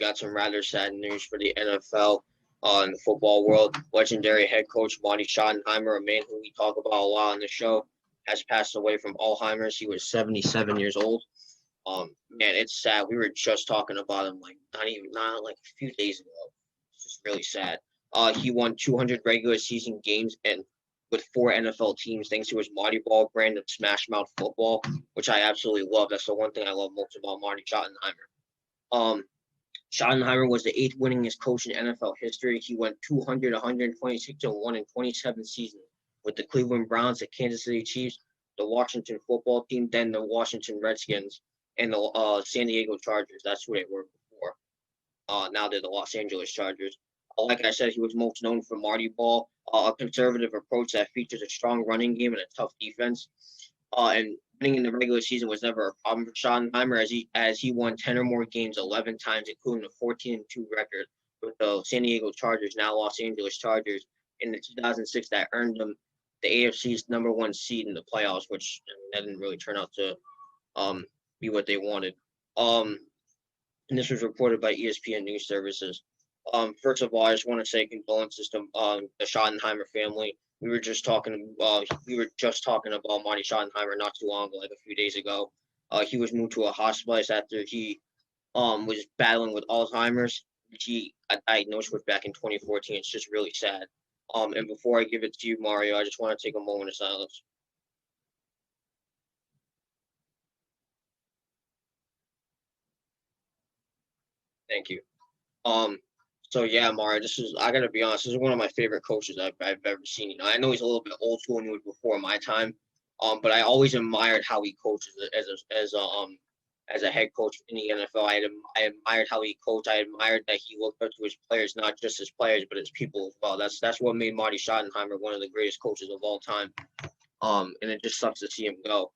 got some rather sad news for the NFL in the football world. Legendary head coach Marty Schottenheimer, a man who we talk about a lot on the show, has passed away from Alzheimer's. He was 77 years old. Man, it's sad. We were just talking about him like not like a few days ago. It's just really sad. He won 200 regular season games and with 4 NFL teams thanks to his Marty Ball brand of smash mouth football, which I absolutely love. That's the one thing I love most about Marty Schottenheimer. Um, Schottenheimer was the eighth winningest coach in NFL history. He went 200, 126, and 1 in 27 seasons with the Cleveland Browns, the Kansas City Chiefs, the Washington football team, then the Washington Redskins, and the San Diego Chargers. That's who they were before. Now they're the Los Angeles Chargers. Like I said, he was most known for Marty Ball, a conservative approach that features a strong running game and a tough defense. And winning in the regular season was never a problem for Schottenheimer as he won 10 or more games 11 times, including a 14-2 record with the San Diego Chargers, now Los Angeles Chargers, in the 2006 that earned them the AFC's #1 seed in the playoffs, which that didn't really turn out to be what they wanted. And this was reported by ESPN News Services. First of all, I just want to say condolences to the Schottenheimer family. We were just talking about Marty Schottenheimer not too long ago, like a few days ago. He was moved to a hospice after he was battling with Alzheimer's, which he diagnosed with back in 2014. It's just really sad. And before I give it to you, Mario, I just want to take a moment of silence. Thank you. So yeah, Mario, I gotta be honest, this is one of my favorite coaches I've ever seen. You know, I know he's a little bit old school and he was before my time. But I always admired how he coaches as a head coach in the NFL. I admired how he coached. I admired that he looked up to his players, not just his players, but his people as well. That's what made Marty Schottenheimer one of the greatest coaches of all time. And it just sucks to see him go.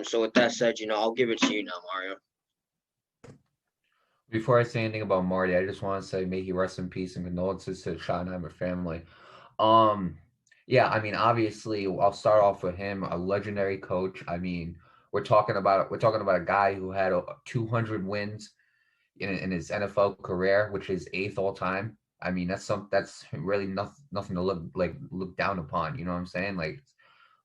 So with that said, I'll give it to you now, Mario. Before I say anything about Marty, I just want to say may he rest in peace and condolences to the Schottenheimer family. Um, yeah, I mean, obviously, I'll start off with him, a legendary coach. I mean, we're talking about a guy who had 200 wins in his NFL career, which is eighth all time. I mean, that's really nothing to look down upon. You know what I'm saying? Like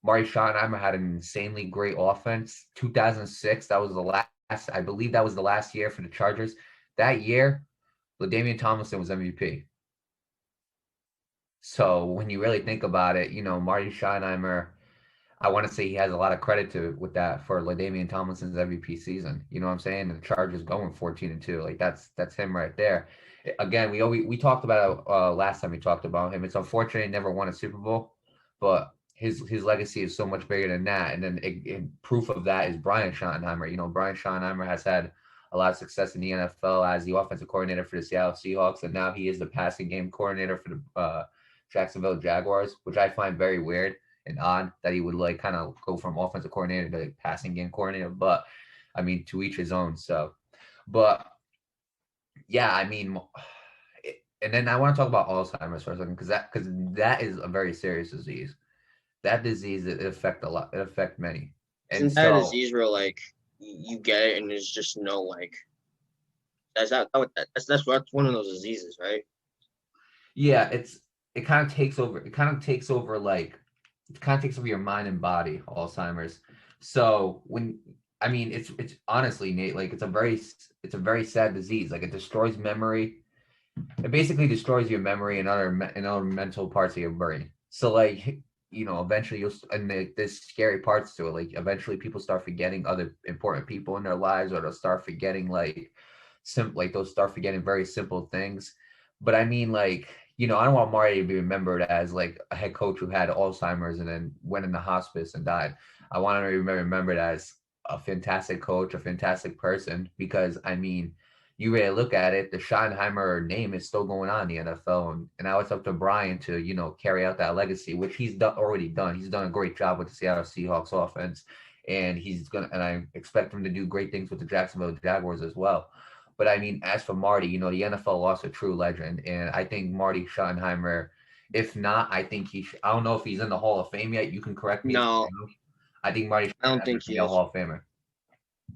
Marty Schottenheimer had an insanely great offense. 2006, that was the last. I believe that was the last year for the Chargers. That year, LaDainian Tomlinson was MVP. So when you really think about it, Marty Schottenheimer, I want to say he has a lot of credit to with that for LaDainian Tomlinson's MVP season. You know what I'm saying? And the Chargers going 14-2, like that's him right there. Again, we talked about last time we talked about him. It's unfortunate he never won a Super Bowl, but his legacy is so much bigger than that. And then proof of that is Brian Schottenheimer. Brian Schottenheimer has had a lot of success in the NFL as the offensive coordinator for the Seattle Seahawks, and now he is the passing game coordinator for the Jacksonville Jaguars, which I find very weird and odd that he would kind of go from offensive coordinator to passing game coordinator. But I mean, to each his own. So, but yeah, I mean, and then I want to talk about Alzheimer's for a second because that is a very serious disease. That disease it affect a lot. It affect many. And Isn't that a disease where you get it and there's just no that's one of those diseases, right? Yeah, it kind of takes over. It kind of takes over your mind and body. Alzheimer's. So it's honestly, Nate, it's a very sad disease. Like it destroys memory. It basically destroys your memory and other mental parts of your brain. So eventually there's scary parts to it. Like eventually people start forgetting other important people in their lives, or they'll start forgetting they'll start forgetting very simple things. But I mean, I don't want Marty to be remembered as a head coach who had Alzheimer's and then went in the hospice and died. I want him to be remembered as a fantastic coach, a fantastic person, because I mean, you really look at it, the Schottenheimer name is still going on in the NFL, and now it's up to Brian to carry out that legacy, which he's already done. He's done a great job with the Seattle Seahawks offense, and and I expect him to do great things with the Jacksonville Jaguars as well. But I mean, as for Marty, the NFL lost a true legend, and I think Marty Schottenheimer, if not, I think I don't know if he's in the Hall of Fame yet. You can correct me. No, I think Marty I don't think Schottenheimer he is a is. Hall of Famer.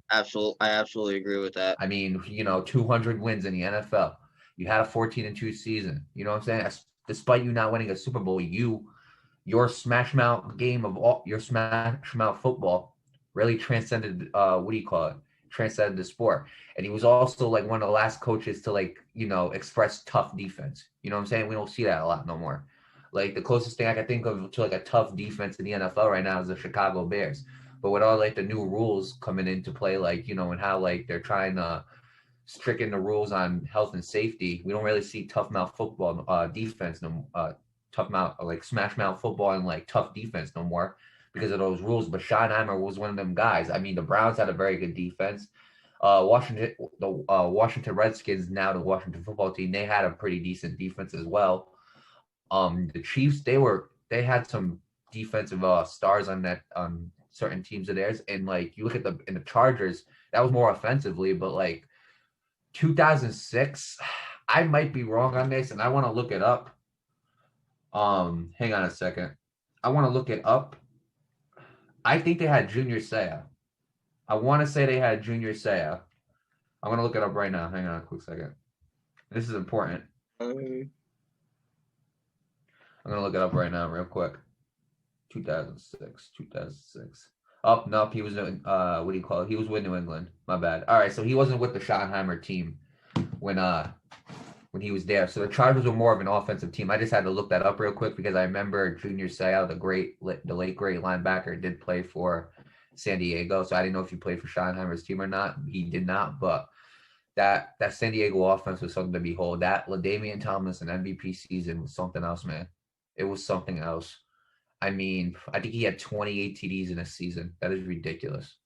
I absolutely agree with that. I mean, 200 wins in the NFL. You had a 14-2 season. You know what I'm saying? Despite you not winning a Super Bowl, your smash mouth game of all your smash mouth football really transcended what do you call it? Transcended the sport. And he was also like one of the last coaches to like, express tough defense. You know what I'm saying? We don't see that a lot no more. Like the closest thing I can think of to like a tough defense in the NFL right now is the Chicago Bears. But with all like the new rules coming into play, like, and how like they're trying to stricken the rules on health and safety, we don't really see tough mouth football defense no tough mouth like smash mouth football and like tough defense no more because of those rules. But Schottenheimer was one of them guys. I mean, the Browns had a very good defense. Washington Redskins, now the Washington football team, they had a pretty decent defense as well. The Chiefs, they had some defensive stars on that certain teams of theirs, and like you look at the Chargers, that was more offensively, but like 2006, I might be wrong on this, and I want to look it up. Hang on a second. I want to look it up. I think they had Junior Seau. I want to say they had Junior Seau. I'm gonna look it up right now. Hang on a quick second. This is important. Um, I'm gonna look it up right now, real quick. 2006. Oh, nope, he was what do you call it? He was with New England. My bad. All right, so he wasn't with the Schottenheimer team when he was there. So the Chargers were more of an offensive team. I just had to look that up real quick because I remember Junior Seau, the late great linebacker, did play for San Diego. So I didn't know if he played for Schottenheimer's team or not. He did not, but that San Diego offense was something to behold. That LaDainian Tomlinson MVP season was something else, man. It was something else. I mean, I think he had 28 TDs in a season. That is ridiculous.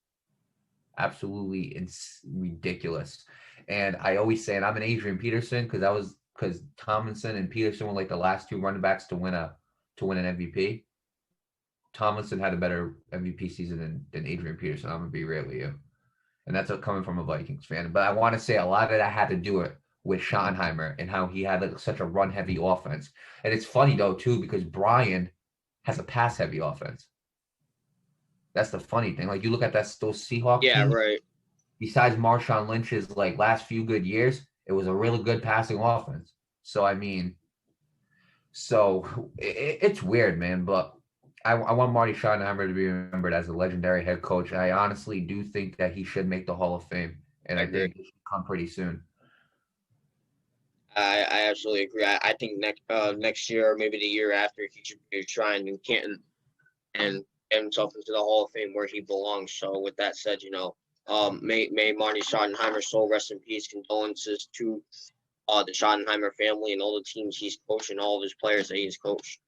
Absolutely ridiculous. And I always say, and I'm an Adrian Peterson because Tomlinson and Peterson were like the last two running backs to win an MVP. Tomlinson had a better MVP season than Adrian Peterson. I'm gonna be real with you, and that's coming from a Vikings fan. But I want to say a lot of that had to do it with Schottenheimer and how he had like such a run-heavy offense. And it's funny though too because Brian has a pass-heavy offense. That's the funny thing. Like you look at those Seahawk yeah, teams. right. Besides Marshawn Lynch's like last few good years, it was a really good passing offense. So I mean, it's weird, man. But I want Marty Schottenheimer to be remembered as a legendary head coach. I honestly do think that he should make the Hall of Fame, and I I agree. think it should come pretty soon. I absolutely agree. I think next year or maybe the year after he should be trying and Canton and get himself into the Hall of Fame where he belongs. So with that said, may Marty Schottenheimer soul rest in peace. Condolences to the Schottenheimer family and all the teams he's coached and all of his players that he's coached.